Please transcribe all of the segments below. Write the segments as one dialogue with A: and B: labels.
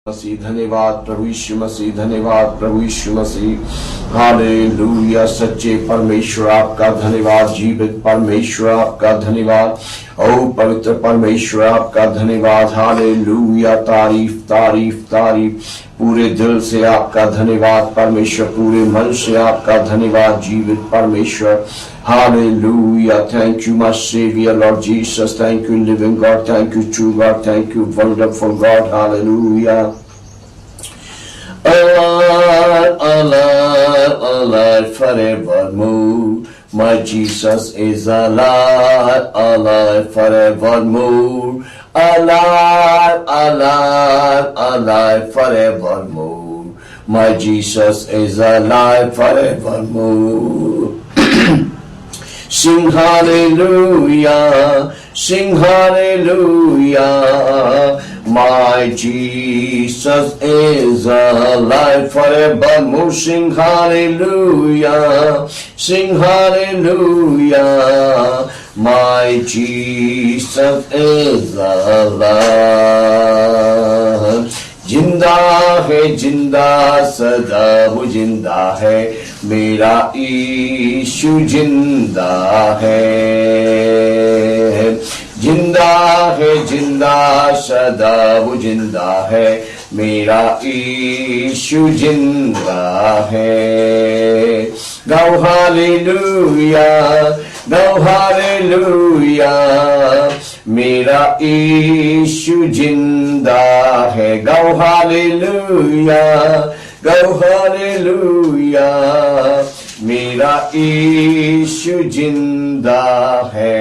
A: मसीह धन्यवाद प्रभु यीशु मसीह, धन्यवाद प्रभु यीशु मसीह। हालेलुया। सच्चे परमेश्वर आपका धन्यवाद, जीवित परमेश्वर आपका धन्यवाद, ओ पवित्र परमेश्वर आपका धन्यवाद। हालेलुया। तारीफ तारीफ तारीफ। पूरे दिल से आपका धन्यवाद परमेश्वर, पूरे मन से आपका धन्यवाद जीवित परमेश्वर। Hallelujah. Thank you, my Savior, Lord Jesus. Thank you, living God. Thank you, true God. Thank you, wonderful God. Hallelujah. Alive, alive, alive forevermore. My Jesus is alive, alive forevermore. Alive, alive, alive forevermore. My Jesus is alive forevermore. Sing hallelujah, sing hallelujah. My Jesus is alive forevermore. Sing hallelujah, sing hallelujah. My Jesus is alive. जिंदा है, जिंदा सदा वो जिंदा है, मेरा यीशु जिंदा है। जिंदा है, जिंदा सदा वो जिंदा है, मेरा यीशु जिंदा है। गाओ हालेलुया, गाओ हालेलुया, मेरा यीशु जिंदा है। गाओ हालेलुया, गाओ हालेलुया, मेरा यीशु जिंदा है।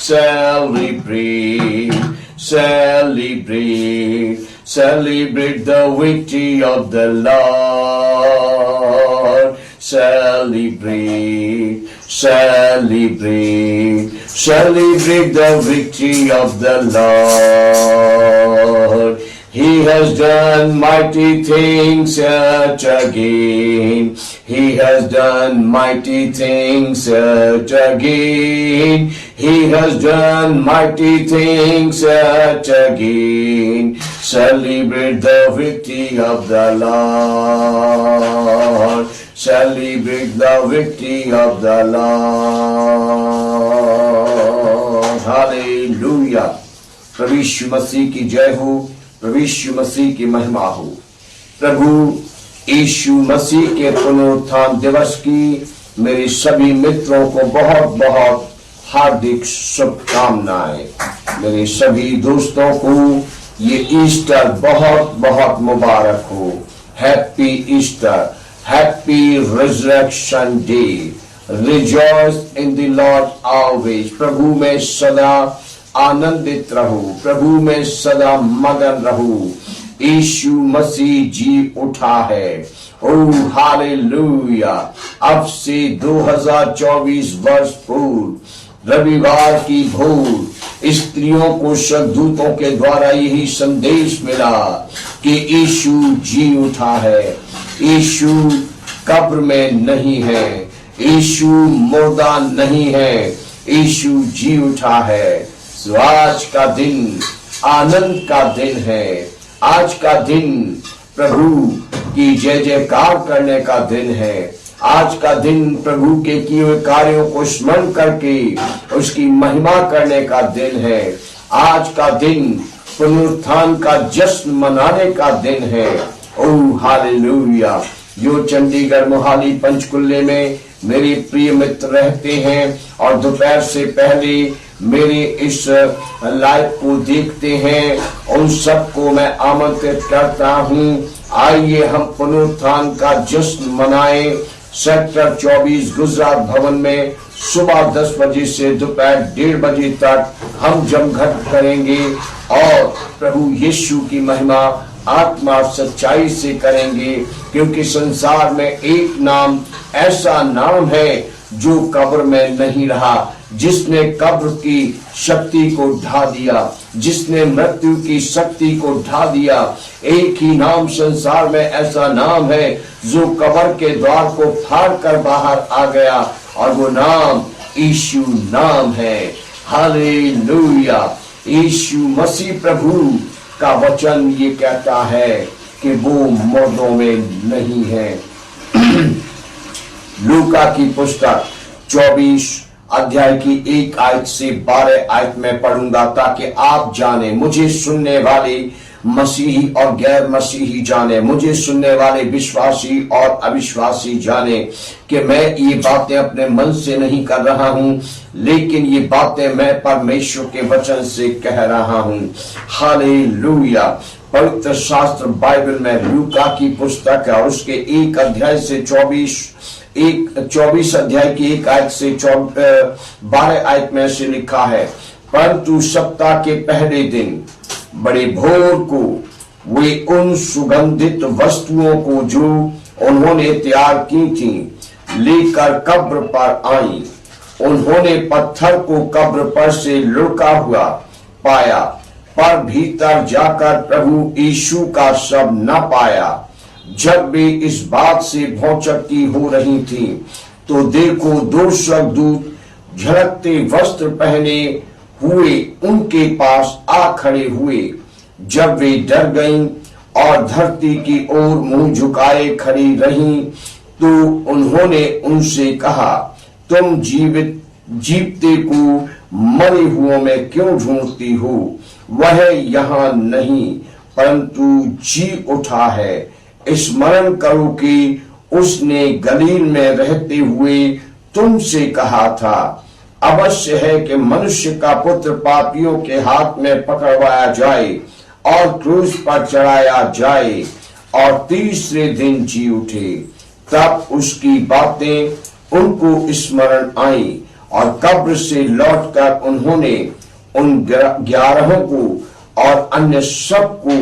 A: Celebrate, celebrate, celebrate the victory of the Lord. Celebrate, celebrate, celebrate the victory of the Lord. He has done mighty things yet again. He has done mighty things yet again. He has done mighty things yet again. Celebrate the victory of the Lord. Celebrate the victory of the Lord. Hallelujah. प्रभु यीशु मसीह की जय हो, प्रभु यीशु मसीह की महिमा हो। प्रभु यीशु मसीह के पुनरुत्थान दिवस की मेरे सभी मित्रों को बहुत बहुत हार्दिक शुभकामनाएं। मेरे सभी दोस्तों को ये ईस्टर बहुत बहुत मुबारक हो। Happy Easter, happy resurrection day. Rejoice in the Lord always. प्रभु में सदा आनंदित रहो, प्रभु में सदा मगन रहो। यीशु मसीह जी उठा है। ओ हालेलुया। अब से 2024 वर्ष पूर्व रविवार की भोर स्त्रियों को स्वर्गदूतों के द्वारा यही संदेश मिला कि यीशु जी उठा है। यीशु कब्र में नहीं है, यीशु मुर्दा नहीं है, यीशु जी उठा है। तो आज का दिन आनंद का दिन है। आज का दिन प्रभु की जय जयकार करने का दिन है। आज का दिन प्रभु के किए हुए कार्यों को स्मरण करके उसकी महिमा करने का दिन है। आज का दिन पुनरुत्थान का जश्न मनाने का दिन है। ओ हालेलुया। जो चंडीगढ़, मोहाली, पंचकुले में मेरे प्रिय मित्र रहते हैं और दोपहर से पहले मेरे इस लाइव को देखते हैं, उन सबको मैं आमंत्रित करता हूं, आइए हम पुनरुत्थान का जश्न मनाएं। सेक्टर 24 गुजरात भवन में सुबह 10 बजे से दोपहर 1:30 बजे तक हम जमघट करेंगे और प्रभु यीशु की महिमा आत्मा सच्चाई से करेंगे। क्योंकि संसार में एक नाम, ऐसा नाम है जो कब्र में नहीं रहा, जिसने कब्र की शक्ति को ढा दिया, जिसने मृत्यु की शक्ति को ढा दिया। एक ही नाम संसार में ऐसा नाम है जो कब्र के द्वार को फाड़ कर बाहर आ गया, और वो नाम यीशु नाम है। हालेलुया। यीशु मसीह प्रभु का वचन ये कहता है कि वो मुर्दों में नहीं है। लूका की पुस्तक 24 अध्याय की 1 आयत से 12 आयत में पढ़ूंगा ताकि आप जाने, मुझे सुनने वाले मसीही और गैर मसीही जाने, मुझे सुनने वाले विश्वासी और अविश्वासी जाने कि मैं ये बातें अपने मन से नहीं कर रहा हूं, लेकिन ये बातें मैं परमेश्वर के वचन से कह रहा हूं। हालेलुया। पवित्र शास्त्र बाइबल में लूका की पुस्तक है और उसके 1 अध्याय से 24 अध्याय की 1 आयत से 12 आयत में से लिखा है, परंतु सप्ताह के पहले दिन बड़े भोर को वे उन सुगंधित वस्तुओं को जो उन्होंने तैयार की थी लेकर कब्र पर आई। उन्होंने पत्थर को कब्र पर से लुढ़का हुआ पाया, पर भीतर जाकर प्रभु यीशु का शव न पाया। जब वे इस बात से भौचक्की हो रही थी तो देखो 2 स्वर्गदूत झलकते वस्त्र पहने हुए उनके पास आ खड़े हुए। जब वे डर गईं और धरती की ओर मुंह झुकाए खड़ी रहीं तो उन्होंने उनसे कहा, तुम जीवते को मरे हुओं में क्यों ढूंढती हो? वह यहाँ नहीं परंतु जी उठा है। स्मरण करो कि उसने गलील में रहते हुए तुमसे कहा था, अवश्य है कि मनुष्य का पुत्र पापियों के हाथ में पकड़वाया जाए और क्रूस पर चढ़ाया जाए और तीसरे दिन जी उठे। तब उसकी बातें उनको स्मरण आई और कब्र से लौटकर उन्होंने उन 11 को और अन्य सबको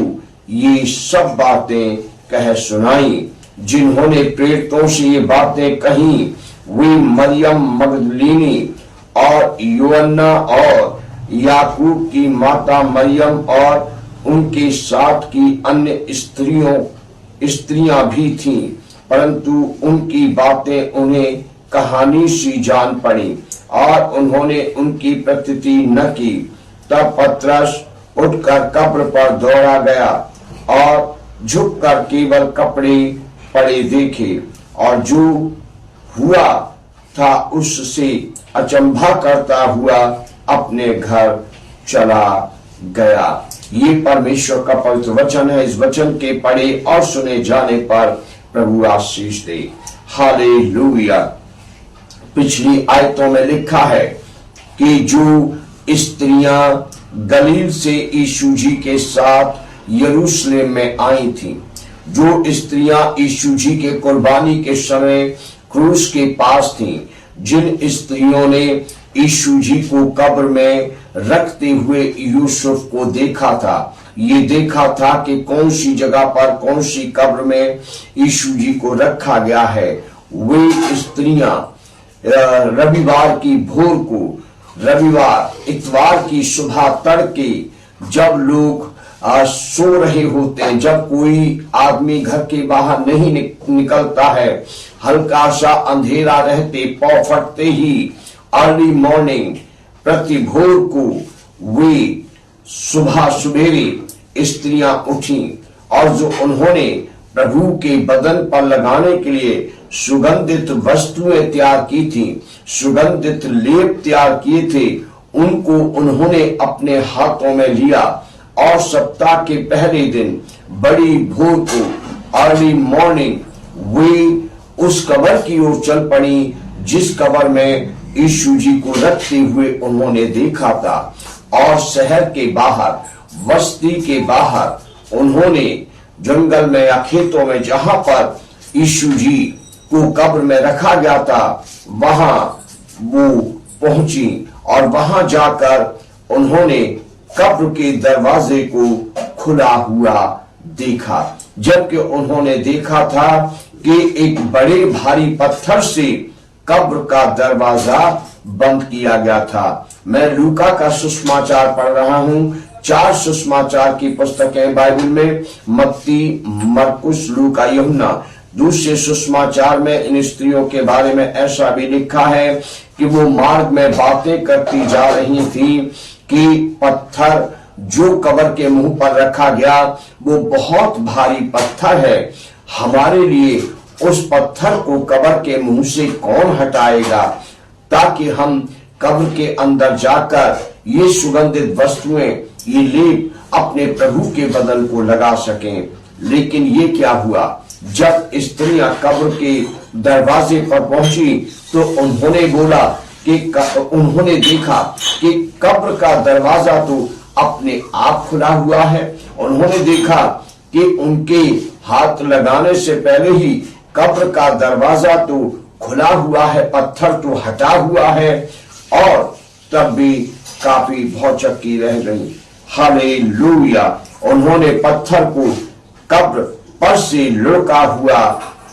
A: ये सब बातें कह सुनाई जिन्होंने प्रेरितों से ये बातें कही। वे मरियम मगदलीनी और योअन्ना और याकूब की माता मरियम और उनके साथ की अन्य स्त्रियां भी थीं, परंतु उनकी बातें उन्हें कहानी सी जान पड़ी और उन्होंने उनकी प्रतीति न की। तब पतरस उठकर कब्र पर दौड़ा गया और झुककर केवल कपड़े पड़े देखे और जो हुआ था उससे अचंभा करता हुआ अपने घर चला गया। ये परमेश्वर का पवित्र वचन है। इस वचन के पढ़े और सुने जाने पर प्रभु आशीष दे। हालेलुया। पिछली आयतों में लिखा है कि जो स्त्रियां गलील से यीशु जी के साथ यरूशलेम में आई थीं, जो स्त्रियां यीशु जी के कुर्बानी के समय क्रूस के पास थीं, जिन स्त्रियों ने यीशु जी को कब्र में रखते हुए यूसुफ को देखा था, ये देखा था कि कौन सी जगह पर कौन सी कब्र में यीशु जी को रखा गया है, वे स्त्रियां रविवार की भोर को, इतवार की सुबह तड़के जब लोग सो रहे होते हैं, जब कोई आदमी घर के बाहर नहीं निकलता है, हल्का सा अंधेरा रहते पौ फटते ही अर्ली मॉर्निंग प्रति भोर को वे सुबह सुबेरे स्त्रियां उठी और जो उन्होंने प्रभु के बदन पर लगाने के लिए सुगंधित वस्तुएं तैयार की थी, सुगंधित लेप तैयार किए थे, उनको उन्होंने अपने हाथों में लिया और सप्ताह के पहले दिन बड़ी भोर को अर्ली मॉर्निंग वे उस कब्र की ओर चल पड़ी जिस कब्र में यीशु जी को रखते हुए उन्होंने देखा था। और शहर के बाहर, बस्ती के बाहर उन्होंने जंगल में या खेतों में जहां पर यीशु जी को कब्र में रखा गया था वहां वो पहुंची और वहां जाकर उन्होंने कब्र के दरवाजे को खुला हुआ देखा, जबकि उन्होंने देखा था कि एक बड़े भारी पत्थर से कब्र का दरवाजा बंद किया गया था। मैं लूका का सुसमाचार पढ़ रहा हूं। 4 सुसमाचार की पुस्तकें बाइबल में, मत्ती, मरकुस, लूका, यूहन्ना। दूसरे सुसमाचार में इन स्त्रियों के बारे में ऐसा भी लिखा है कि वो मार्ग में बातें करती जा रही थी कि पत्थर जो कब्र के मुंह पर रखा गया वो बहुत भारी पत्थर है। हमारे लिए उस पत्थर को कब्र के मुंह से कौन हटाएगा, ताकि हम कब्र के अंदर जाकर ये सुगंधित वस्तुएं, ये लेप अपने प्रभु के बदन को लगा सकें। लेकिन ये क्या हुआ, जब स्त्रियां कब्र के दरवाजे पर पहुंची तो उन्होंने बोला कि उन्होंने देखा कि कब्र का दरवाजा तो अपने आप खुला हुआ है। उन्होंने देखा कि उनके हाथ लगाने से पहले ही कब्र का दरवाजा तो खुला हुआ है, पत्थर तो हटा हुआ है, और तब भी काफी भौचक्की रह गई। हालेलुया। उन्होंने पत्थर को कब्र पर से लुढ़का हुआ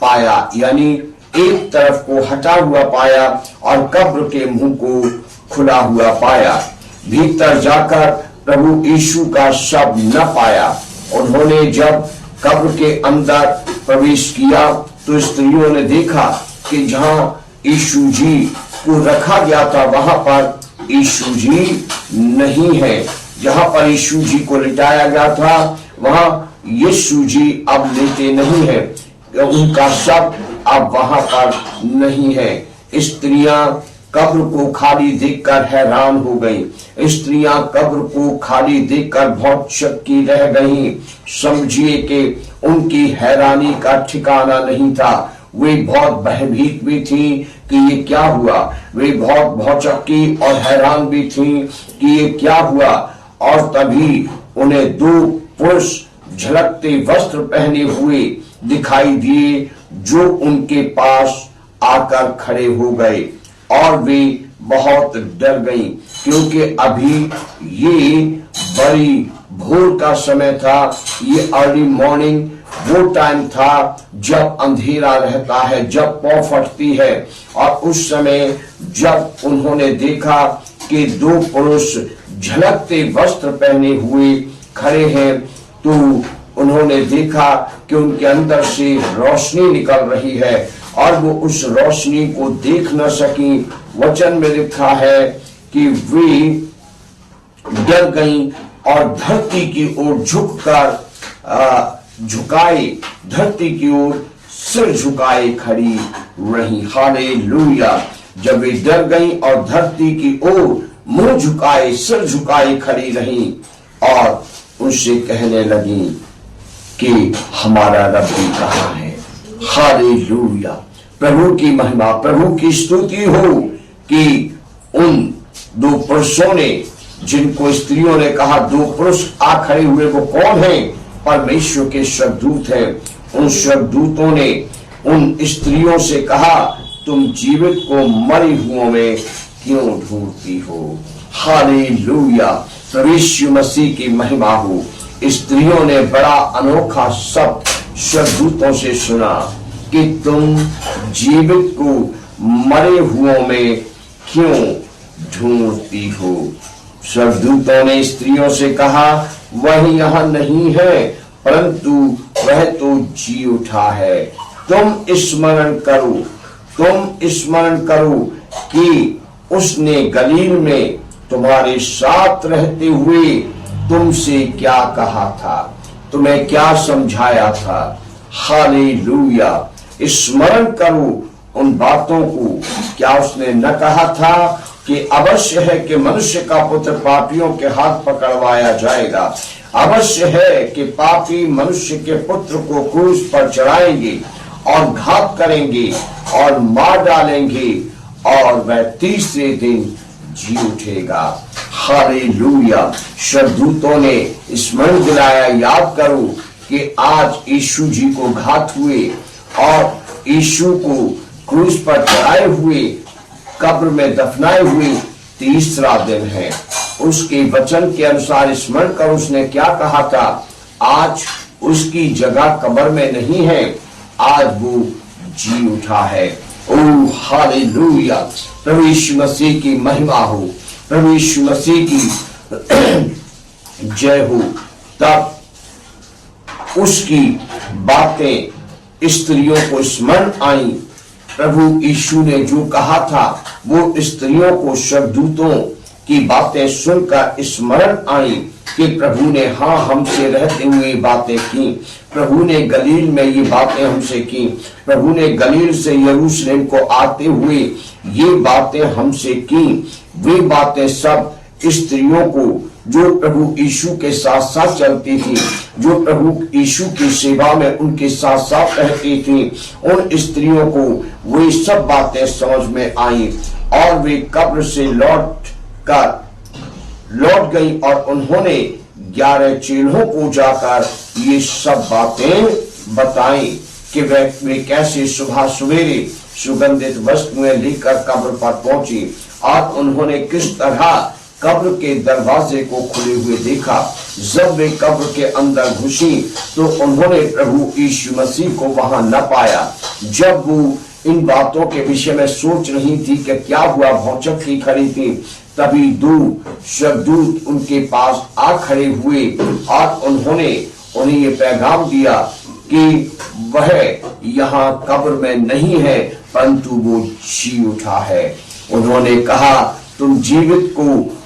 A: पाया, यानी एक तरफ को हटा हुआ पाया और कब्र के मुंह को खुला हुआ पाया। भीतर जाकर प्रभु यीशु का शव न पाया। उन्होंने जब कब्र के अंदर प्रवेश किया तो स्त्रियों ने देखा कि जहां यीशु जी को रखा गया था वहां पर यीशु जी नहीं है। जहां पर यीशु जी को लिटाया गया था वहां यीशु जी अब लेटे नहीं है, उनका शव अब वहां पर नहीं है। स्त्रियां कब्र को खाली देखकर हैरान हो गईं। स्त्रियां कब्र को खाली देखकर बहुत शक्की रह गईं। समझिए कि उनकी हैरानी का ठिकाना नहीं था। वे बहुत भयभीत भी थी कि ये क्या हुआ। वे बहुत भौचक्की और हैरान भी थी कि ये क्या हुआ। और तभी उन्हें दो पुरुष झलकते वस्त्र पहने हुए दिखाई दिए, जो उनके पास आकर खड़े हो गए और वे बहुत डर गईं, क्योंकि अभी ये बड़ी भोर का समय था। ये अर्ली मॉर्निंग वो टाइम था जब अंधेरा रहता है, जब पौ फटती है। और उस समय जब उन्होंने देखा कि दो पुरुष झलकते वस्त्र पहने हुए खड़े हैं, तो उन्होंने देखा कि उनके अंदर से रोशनी निकल रही है और वो उस रोशनी को देख न सकी। वचन में लिखा है कि वे डर गईं और धरती की ओर धरती की ओर सिर झुकाए खड़ी रही। हालेलुया। जब वे डर गईं और धरती की ओर मुंह झुकाए, सिर झुकाए खड़ी रही और उनसे कहने लगी कि हमारा रब भी कहाँ है। हालेलुया। प्रभु की महिमा, प्रभु की स्तुति हो कि उन दो पुरुषों ने, जिनको स्त्रियों ने कहा दो पुरुष आ खड़े हुए, वो कौन है? परमेश्वर के स्वर्गदूत हैं। उन स्वर्गदूतों ने उन स्त्रियों से कहा, तुम जीवित को मरे हुओं में क्यों ढूंढती हो? हालेलुया। प्रभु यीशु मसीह की महिमा हो। स्त्रियों ने बड़ा अनोखा शब्द स्वर्गदूतों से सुना कि तुम जीवित को मरे हुओं में क्यों ढूंढती हो? स्वर्गदूतों ने स्त्रियों से कहा, वह यहाँ नहीं है, परंतु वह तो जी उठा है। तुम स्मरण करो कि उसने गलील में तुम्हारे साथ रहते हुए तुमसे क्या कहा था, तुम्हें क्या समझाया था। हालेलुया। स्मरण करो उन बातों को। क्या उसने न कहा था कि अवश्य है कि मनुष्य का पुत्र पापियों के हाथ पकड़वाया जाएगा। अवश्य है कि पापी मनुष्य के पुत्र को क्रूस पर चढ़ाएंगे और घात करेंगे और मार डालेंगे और वह तीसरे दिन जी उठेगा। हालेलुया। स्वर्गदूतों ने स्मरण दिलाया, याद करो कि आज यीशु जी को घात हुए और यीशु को क्रूस पर चढ़ाए हुए, कब्र में दफनाए हुए तीसरा दिन है। उसके वचन के अनुसार स्मरण कर उसने क्या कहा था। आज उसकी जगह कब्र में नहीं है, आज वो जी उठा है। ओ हालेलुया। प्रभु यीशु मसीह की महिमा हो, प्रभु यीशु मसीह की जय हो। तब उसकी बातें स्त्रियों को स्मरण आई। प्रभु यीशु ने जो कहा था वो स्त्रियों को स्वर्गदूतों की बातें सुनकर स्मरण आई कि प्रभु ने हाँ हमसे रहते हुए बातें की, प्रभु ने गलील में ये बातें हमसे की, प्रभु ने गलील से यरूशलेम को आते हुए ये बातें हमसे की। वे बातें सब स्त्रियों को जो प्रभु यीशु के साथ साथ चलती थी, जो प्रभु यीशु की सेवा में उनके साथ साथ रहती थी, उन स्त्रियों को वे सब बातें समझ में आई और वे कब्र से लौट गई और उन्होंने 11 चेलों को जाकर ये सब बातें बताई कि वे कैसे सुबह सवेरे सुगंधित वस्तुएं लेकर कब्र पर पहुंची और उन्होंने किस तरह कब्र के दरवाजे को खुले हुए देखा। जब वे कब्र के अंदर घुसी तो उन्होंने प्रभु यीशु मसीह को वहां न पाया। जब वो इन बातों के विषय में सोच रही थी कि क्या हुआ, भौचक की खड़ी थी, तभी 2 स्वर्गदूत उनके पास आ खड़े हुए और उन्होंने उन्हें ये पैगाम दिया कि वह यहाँ कब्र में नहीं है परंतु वो जी उठा है। उन्होंने कहा, तुम जीवित को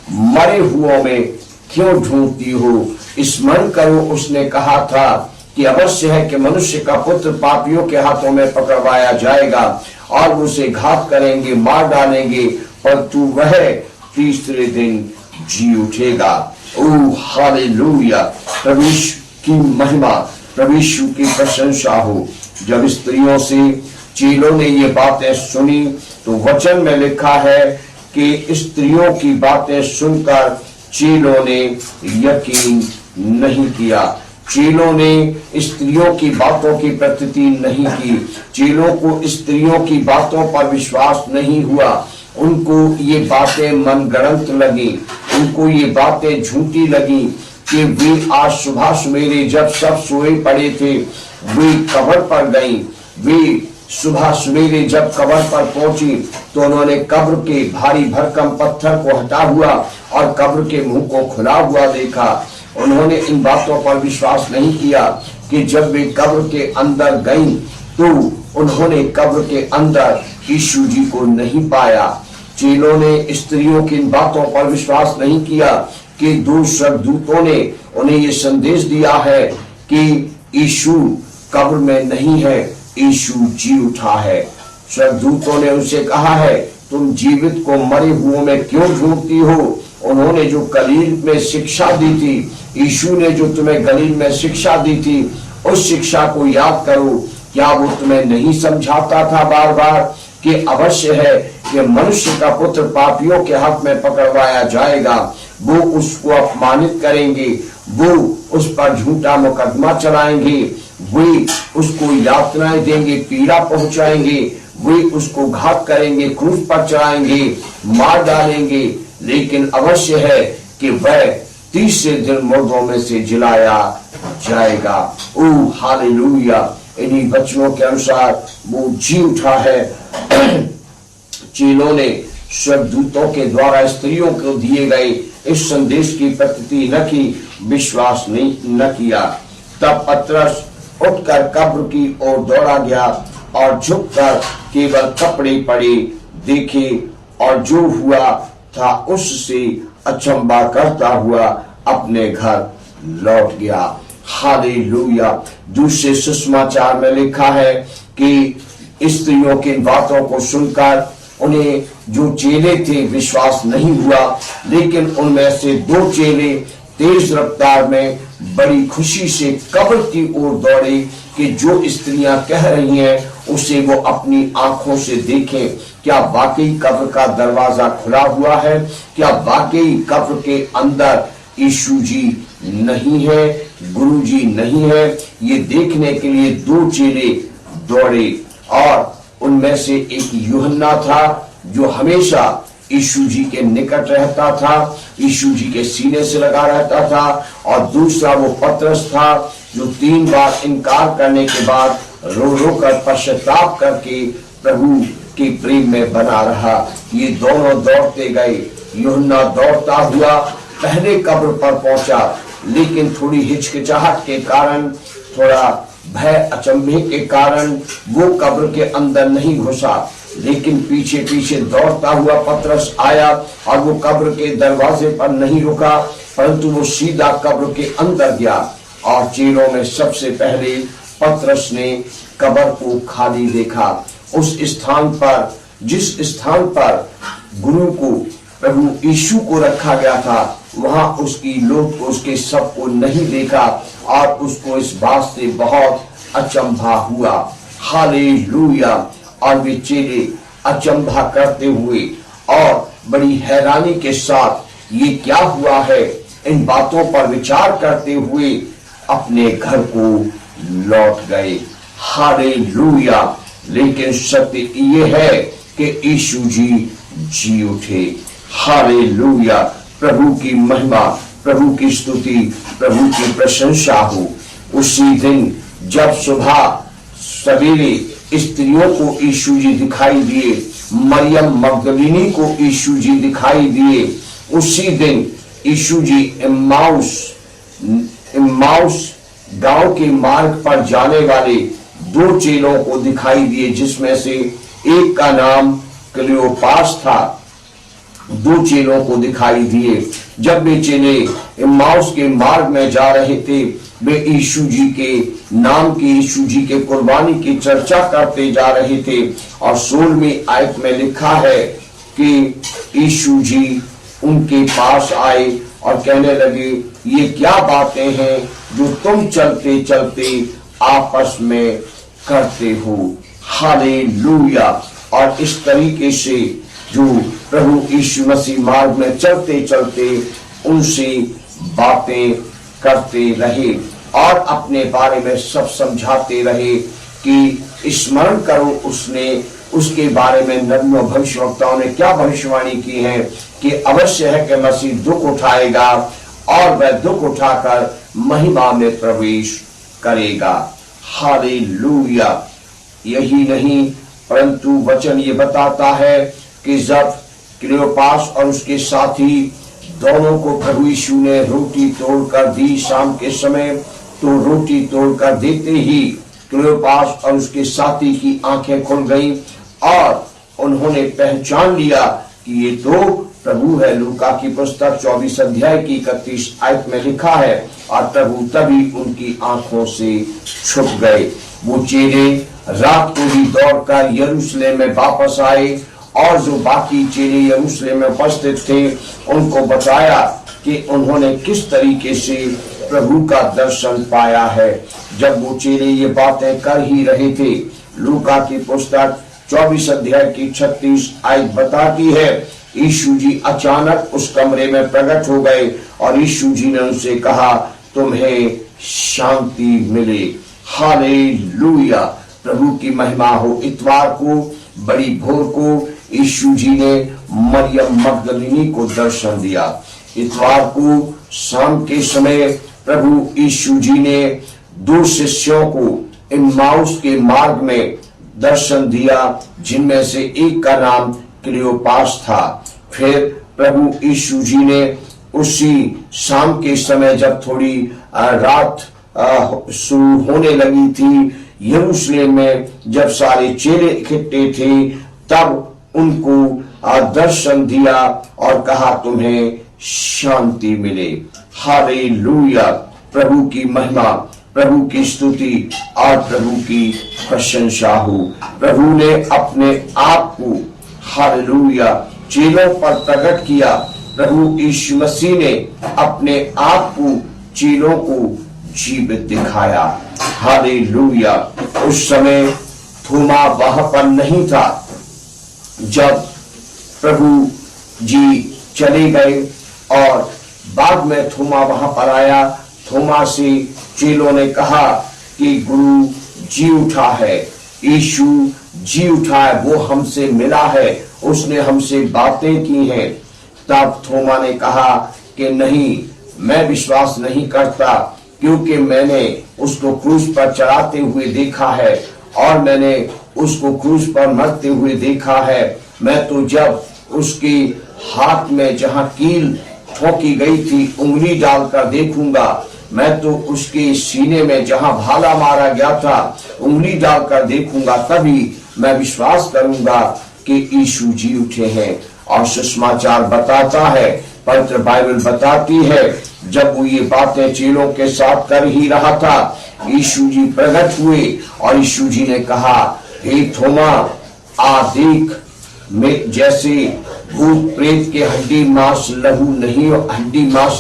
A: मरे हुओं में क्यों ढूंढती हो? स्मरण करो, उसने कहा था कि अवश्य है कि मनुष्य का पुत्र पापियों के हाथों में पकड़वाया जाएगा और उसे घात करेंगे, मार डालेंगे, परंतु वह तीसरे दिन जी उठेगा। ओ हालेलुया, प्रभु की महिमा, प्रभु की प्रशंसा हो। जब स्त्रियों से चेलों ने ये बातें सुनी तो वचन में लिखा है कि स्त्रियों की बातें सुनकर चेलों ने यकीन नहीं किया। चेलों ने स्त्रियों की बातों की प्रतीति नहीं की। चेलों को स्त्रियों की बातों पर विश्वास नहीं हुआ। उनको ये बातें मनगढ़ंत लगी, उनको ये बातें झूठी लगी कि वे आज सुबह सवेरे जब सब सोए पड़े थे वे कब्र पर गई। वे सुबह सवेरे जब कब्र पर पहुंची तो उन्होंने कब्र के भारी भरकम पत्थर को हटा हुआ और कब्र के मुंह को खुला हुआ देखा। उन्होंने इन बातों पर विश्वास नहीं किया कि जब वे कब्र के अंदर गईं तो उन्होंने कब्र के अंदर यीशु जी को नहीं पाया। चेलों ने स्त्रियों की इन बातों पर विश्वास नहीं किया कि 2 स्वर्गदूतों ने उन्हें ये संदेश दिया है कि यीशु कब्र में नहीं है, यीशु जी उठा है। स्वर्गदूतों ने उनसे कहा है, तुम जीवित को मरे हुओं में क्यों ढूंढती हो? उन्होंने जो गलील में शिक्षा दी थी, यीशु ने जो तुम्हें गलील में शिक्षा दी थी, उस शिक्षा को याद करो। क्या वो तुम्हें नहीं समझाता था बार बार कि अवश्य है कि मनुष्य का पुत्र पापियों के हाथ में पकड़वाया जाएगा, वो उसको अपमानित करेंगे, वो उस पर झूठा मुकदमा चलाएंगे, वे उसको यातनाएं देंगे, पीड़ा पहुंचाएंगे, वे उसको घात करेंगे, क्रूस पर चढ़ाएंगे, मार डालेंगे, लेकिन अवश्य है कि वह तीसरे दिन मुर्दों में से जिलाया जाएगा। ओ हालेलुया, इन्हीं वचनों के अनुसार वो जी उठा है। चेलों ने स्वर्गदूतों के द्वारा स्त्रियों को दिए गए इस संदेश की प्रतीति न की, विश्वास न किया। तब पतरस उठकर कब्र की ओर दौड़ा गया और झुककर केवल कपड़े पड़े देखे और जो हुआ था उससे अचंबा करता हुआ अपने घर लौट गया। हालेलुया। दूसरे सुसमाचार में लिखा है कि स्त्रियों की बातों को सुनकर उन्हें जो चेले थे विश्वास नहीं हुआ, लेकिन उनमें से 2 चेले तेज रफ्तार में बड़ी खुशी से कब्र की ओर दौड़े कि जो स्त्रियां कह रही हैं उसे वो अपनी आंखों से देखें। क्या वाकई कब्र का दरवाजा खुला हुआ है? क्या वाकई कब्र के अंदर यीशु जी नहीं है, गुरु जी नहीं है? ये देखने के लिए 2 चेले दौड़े और उनमें से एक यूहन्ना था जो हमेशा यीशु जी के निकट रहता था, यीशु जी के सीने से लगा रहता था, और दूसरा वो पतरस था जो 3 बार इनकार करने के बाद रो रो कर पश्चाताप करके प्रभु के प्रेम में बना रहा। ये दोनों दौड़ते गए। यूहन्ना दौड़ता हुआ पहले कब्र पर पहुंचा, लेकिन थोड़ी हिचकिचाहट के कारण, थोड़ा भय अचंभे के कारण वो कब्र के अंदर नहीं घुसा, लेकिन पीछे पीछे दौड़ता हुआ पतरस आया और वो कब्र के दरवाजे पर नहीं रुका, परंतु वो सीधा कब्र के अंदर गया और चेलों में सबसे पहले पतरस ने कब्र को खाली देखा। उस स्थान पर, जिस स्थान पर गुरु को, प्रभु यीशु को रखा गया था, वहां उसकी लोग को, उसके शव को नहीं देखा और उसको इस बात से बहुत अचंभा हुआ। हालेलुया। और वे चेले अचंभा करते हुए और बड़ी हैरानी के साथ ये क्या हुआ है, इन बातों पर विचार करते हुए अपने घर को लौट गए। हालेलुया। लेकिन सत्य ये है कि यीशु जी उठे। हालेलुया। प्रभु की महिमा, प्रभु की स्तुति, प्रभु की प्रशंसा हो। उसी दिन जब सुबह सवेरे स्त्रियों को यीशु जी दिखाई दिए, मरियम मगदलीनी को यीशु जी दिखाई दिए, उसी दिन यीशु जी इम्माउस गांव के मार्ग पर जाने वाले दो चेलों को दिखाई दिए, जिसमें से एक का नाम क्लियोपास था। दो चेलों को दिखाई दिए। जब वे चेले इम्माउस के मार्ग में जा रहे थे, वे यीशु जी के नाम की, यीशु जी के कुर्बानी की चर्चा करते जा रहे थे। और 16वीं आयत में लिखा है कि यीशु जी उनके पास आए और कहने लगे, ये क्या बातें हैं जो तुम चलते चलते आपस में करते हो। हालेलुया। और इस तरीके से जो प्रभु यीशु मसीह मार्ग में चलते चलते उनसे बातें करते रहे और अपने बारे में सब समझाते रहे कि स्मरण करो उसने, उसके बारे में नबियों भविष्यवक्ताओं ने क्या भविष्यवाणी की है कि अवश्य है कि मसीह दुख उठाएगा और वह दुख उठाकर महिमा में प्रवेश करेगा। हालेलुया। यही नहीं, परंतु वचन ये बताता है कि जब क्लियोपास और उसके साथी दोनों को प्रभु यीशु ने रोटी तोड़कर दी शाम के समय, तो रोटी तोड़कर देते ही क्लियोपास और उसके साथी की आंखें खुल गईं और उन्होंने पहचान लिया कि ये तो प्रभु है। लूका की पुस्तक 24 अध्याय की 31 आयत में लिखा है, और प्रभु तभी उनकी आंखों से छुप गए। वो चेले रात को ही दौड़कर यरूशलेम में वापस आए और जो बाकी चेले यरूशलेम में उपस्थित थे उनको बताया कि उन्होंने किस तरीके से प्रभु का दर्शन पाया है। जब वो चेले ये बातें कर ही रहे थे, लूका की पुस्तक 24 अध्याय की 36 आयत बताती है, यीशु जी अचानक उस कमरे में प्रकट हो गए और यीशु जी ने उनसे कहा, तुम्हें शांति मिले। हालेलुया। प्रभु की महिमा हो। इतवार को बड़ी भोर को यीशु जी ने मरियम मगदलीनी को दर्शन दिया। इतवार को शाम के समय प्रभु यीशु जी ने दो शिष्यों को इम्माउस के मार्ग में दर्शन दिया, जिनमें से एक का नाम क्लियोपास था। फिर प्रभु यीशु जी ने उसी शाम के समय जब थोड़ी रात शुरू होने लगी थी, यरूशलेम में जब सारे चेले इकट्ठे थे, तब उनको दर्शन दिया और कहा, तुम्हें शांति मिले। हालेलुया। प्रभु की महिमा, प्रभु की स्तुति और प्रभु की प्रशंसा हो। प्रभु ने अपने आप को, हालेलुया, चेलों पर प्रकट किया। प्रभु यीशु मसीह ने अपने आप को चेलों को जीवित दिखाया। हालेलुया। उस समय थोमा वहां पर नहीं था। जब प्रभु जी चले गए और बाद में थोमा वहां पर आया, थोमा से चेलों ने कहा कि गुरु जी उठा है, यीशु जी उठा है, वो हमसे मिला है, उसने हमसे बातें की हैं। तब थोमा ने कहा कि नहीं, मैं विश्वास नहीं करता, क्योंकि मैंने उसको क्रूस पर चढ़ाते हुए देखा है और मैंने उसको क्रूस पर मरते हुए देखा है। मैं तो जब उसके हाथ में जहां कील ठोकी गई थी उंगली डालकर देखूंगा, मैं तो उसके सीने में जहां भाला मारा गया था उंगली डालकर देखूंगा, तभी मैं विश्वास करूंगा कि यीशु जी उठे हैं। और सुसमाचार बताता है पवित्र बाइबल बताती है जब वो ये बातें चेलों के साथ कर ही रहा था, यीशु जी प्रकट हुए और यीशु जी ने कहा, हे थोमा, आ देख, मैं जैसे भूत प्रेत के हड्डी मांस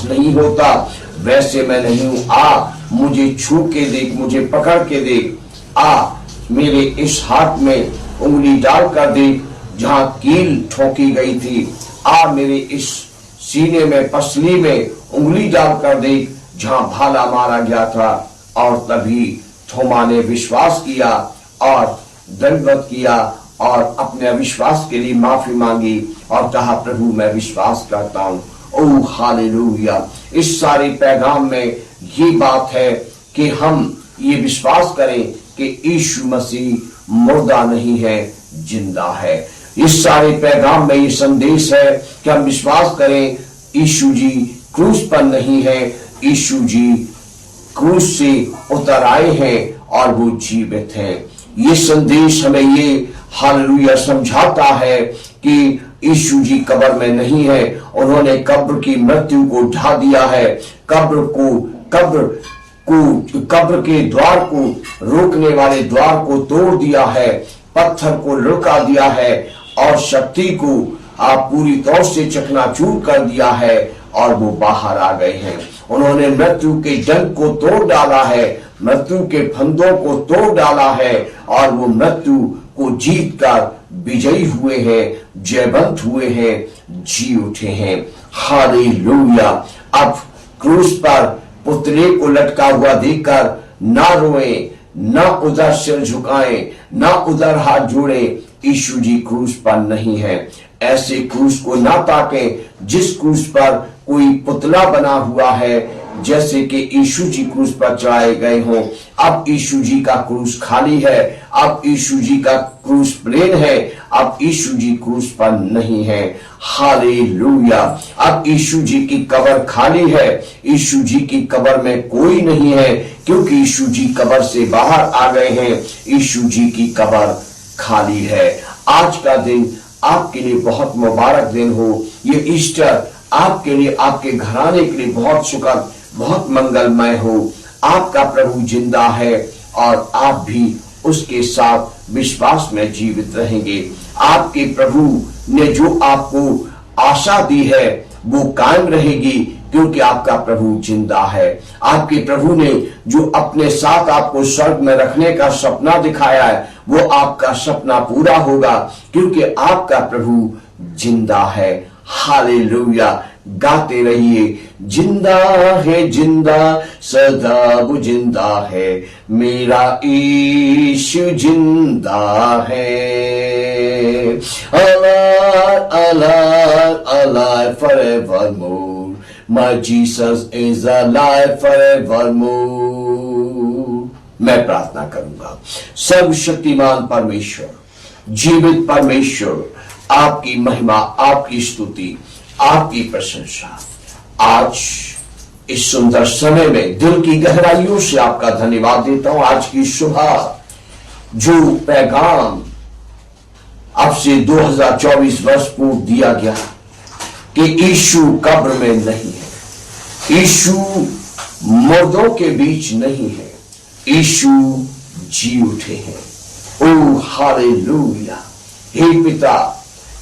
A: नहीं होता, वैसे मैं नहीं हूं। आ मुझे छू के देख, मुझे पकड़ के देख, आ मेरे इस हाथ में उंगली डालकर देख जहां कील ठोकी गई थी, आ मेरे इस सीने में पसली में उंगली डालकर देख जहां भाला मारा गया था। और तभी थोमा ने विश्वास किया और दंडवत किया और अपने अविश्वास के लिए माफी मांगी और कहा, प्रभु मैं विश्वास करता हूं। ओ हालेलुया। इस सारे पैगाम में ये बात है कि हम ये विश्वास करें कि यीशु मसीह मुर्दा नहीं है, जिंदा है। इस सारे पैगाम में ये संदेश है कि हम विश्वास करें यीशु जी क्रूस पर नहीं है, यीशु जी क्रूस से उतर आए हैं और वो जीवित हैं। ये संदेश हमें ये हालेलुया समझाता है कि यीशु जी कब्र में नहीं है, उन्होंने कब्र की मृत्यु को ढा दिया है, कब्र के द्वार को रोकने वाले द्वार को तोड़ दिया है, पत्थर को लुढ़का दिया है और शक्ति को आप पूरी तौर से चकनाचूर कर दिया है और वो बाहर आ गए हैं। उन्होंने मृत्यु के डंक को तोड़ डाला है, मृत्यु के फंदों को तोड़ डाला है और वो मृत्यु को जीत कर विजयी हुए हैं, जयवंत हुए हैं, जी उठे हैं। हालेलुया। अब क्रूस पर पुतले को लटका हुआ देखकर ना रोएं, ना उधर सिर झुकाएं, ना उधर हाथ जोड़ें। यीशु जी क्रूस पर नहीं है। ऐसे क्रूस को ना ताकें जिस क्रूस पर कोई पुतला बना हुआ है, जैसे कि यीशु जी क्रूस पर चढ़ाए गए हों। अब यीशु जी का क्रूस खाली है, अब यीशु जी का क्रूस प्लेन है, अब यीशु जी क्रूस पर नहीं है। हालेलुया। अब यीशु जी की कब्र खाली है, यीशु जी की कब्र में कोई नहीं है, क्योंकि यीशु जी कब्र से बाहर आ गए हैं। यीशु जी की कब्र खाली है। आज का दिन आपके लिए बहुत मुबारक दिन हो। ये ईस्टर आपके लिए, आपके घराने के लिए बहुत सुखद, बहुत मंगलमय हो। आपका प्रभु जिंदा है और आप भी उसके साथ विश्वास में जीवित रहेंगे। आपके प्रभु ने जो आपको आशा दी है वो कायम रहेगी, क्योंकि आपका प्रभु जिंदा है। आपके प्रभु ने जो अपने साथ आपको स्वर्ग में रखने का सपना दिखाया है, वो आपका सपना पूरा होगा, क्योंकि आपका प्रभु जिंदा है। हालेलुया। गाते रहिए, जिंदा है, जिंदा सदा वो जिंदा है, मेरा यीशु जिंदा है। alive, alive, alive forevermore, my Jesus is alive forevermore। मैं प्रार्थना करूंगा। सर्वशक्तिमान परमेश्वर, जीवित परमेश्वर, आपकी महिमा, आपकी स्तुति, आपकी प्रशंसा आज इस सुंदर समय में दिल की गहराइयों से आपका धन्यवाद देता हूं। आज की सुबह जो पैगाम अब से 2024 वर्ष पूर्व दिया गया कि यीशु कब्र में नहीं है, यीशु मुर्दों के बीच नहीं है, यीशु जी उठे हैं। ओ हालेलुया। हे पिता,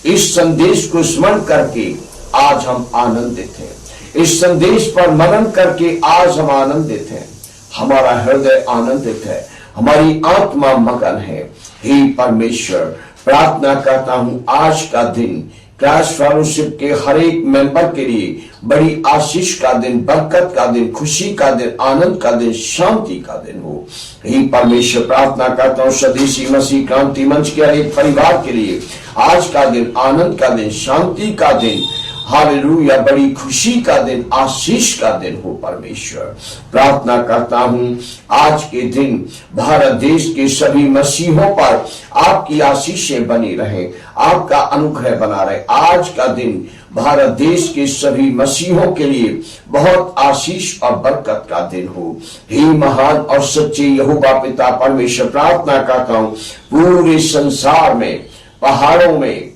A: इस संदेश को स्मरण करके आज हम आनंदित हैं, इस संदेश पर मनन करके आज हम आनंदित हैं। हमारा हृदय आनंदित है, हमारी आत्मा मगन है। हे परमेश्वर, प्रार्थना करता हूं आज का दिन क्राइस्ट फेलोशिप के हर एक मेंबर के लिए बड़ी आशीष का दिन, बरकत का दिन, खुशी का दिन, आनंद का दिन, शांति का दिन हो। हे परमेश्वर, प्रार्थना करता हूं स्वदेशी मसीह क्रांति मंच के हर एक परिवार के लिए आज का दिन आनंद का दिन, शांति का दिन, हालेलुया, बड़ी खुशी का दिन, आशीष का दिन हो। परमेश्वर, प्रार्थना करता हूं आज के दिन भारत देश के सभी मसीहों पर आपकी आशीषें बनी रहे, आपका अनुग्रह बना रहे। आज का दिन भारत देश के सभी मसीहों के लिए बहुत आशीष और बरकत का दिन हो। हे महान और सच्चे यहोवा पिता परमेश्वर, प्रार्थना करता हूं पूरे संसार में, पहाड़ों में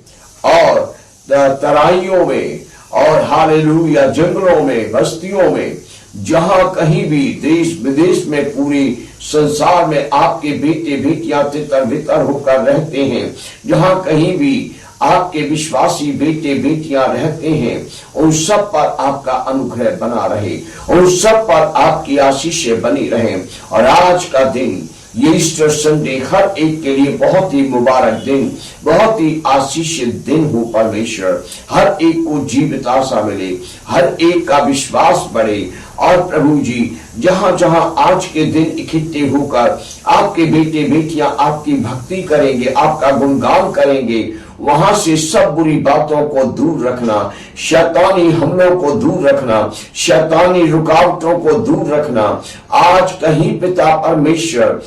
A: और तराइयों में और हालेलुया जंगलों में, बस्तियों में, जहां कहीं भी देश विदेश में, पूरे संसार में आपके बेटे बेटियां तितर बितर होकर रहते हैं, जहां कहीं भी आपके विश्वासी बेटे बेटियां रहते हैं, उन सब पर आपका अनुग्रह बना रहे, उन सब पर आपकी आशीषें बनी रहे। और आज का दिन, ये ईस्टर संडे, हर एक के लिए बहुत ही मुबारक दिन, बहुत ही आशीषित दिन हो परमेश्वर। हर एक को जीवित आशा मिले, हर एक का विश्वास बढ़े। और प्रभु जी, जहां जहां आज के दिन इकट्ठे होकर आपके बेटे बेटियां आपकी भक्ति करेंगे, आपका गुणगान करेंगे, वहां से सब बुरी बातों को दूर रखना, शैतानी हमलों को दूर रखना, शैतानी रुकावटों को दूर रखना। आज कहीं पिता परमेश्वर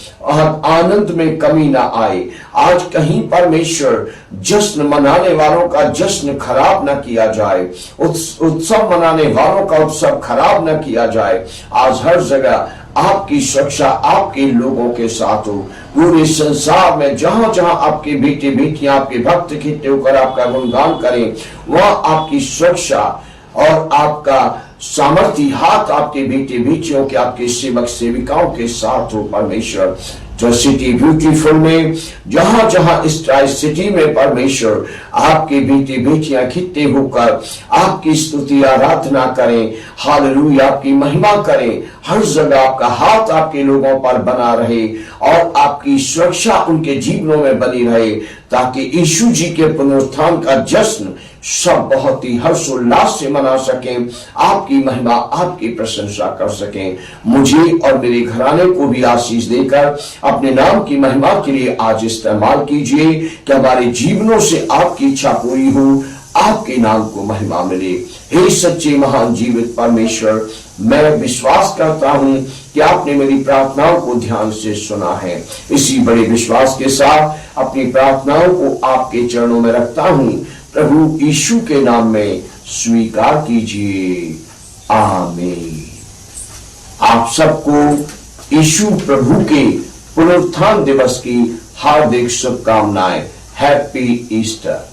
A: आनंद में कमी ना आए, आज कहीं परमेश्वर जश्न मनाने वालों का जश्न खराब न किया जाए, उत्सव मनाने वालों का उत्सव खराब न किया जाए। आज हर जगह आपकी सुरक्षा आपके लोगों के साथ हो, पूरे संसार में जहां जहां आपके बेटे बेटियां, आपके भक्त इकट्ठे होकर आपका गुणगान करें, वहां आपकी सुरक्षा और आपका सामर्थ्य हाथ आपके बेटे बेटियों के, आपके सेवक सेविकाओं के साथ हो परमेश्वर। जो सिटी ब्यूटीफुल में, जहां जहां इस ट्राई सिटी में परमेश्वर आपके बेटे बेटियां इकट्ठे होकर आपकी स्तुति आराधना करें, हालेलुया, आपकी महिमा करें, हर जगह आपका हाथ आपके लोगों पर बना रहे और आपकी सुरक्षा उनके जीवनों में बनी रहे, ताकि यीशु जी के पुनरुत्थान का जश्न सब बहुत ही हर्षोल्लास से मना सकें, आपकी महिमा, आपकी प्रशंसा कर सकें। मुझे और मेरे घराने को भी आशीष देकर अपने नाम की महिमा के लिए आज इस्तेमाल कीजिए, कि हमारे जीवनों से आपकी इच्छा पूरी हो, आपके नाम को महिमा मिले। हे सच्चे महान जीवित परमेश्वर, मैं विश्वास करता हूं कि आपने मेरी प्रार्थनाओं को ध्यान से सुना है। इसी बड़े विश्वास के साथ अपनी प्रार्थनाओं को आपके चरणों में रखता हूं, प्रभु यीशु के नाम में स्वीकार कीजिए, आमीन। आप सबको यीशु प्रभु के पुनरुत्थान दिवस की हार्दिक शुभकामनाएं। Happy Easter.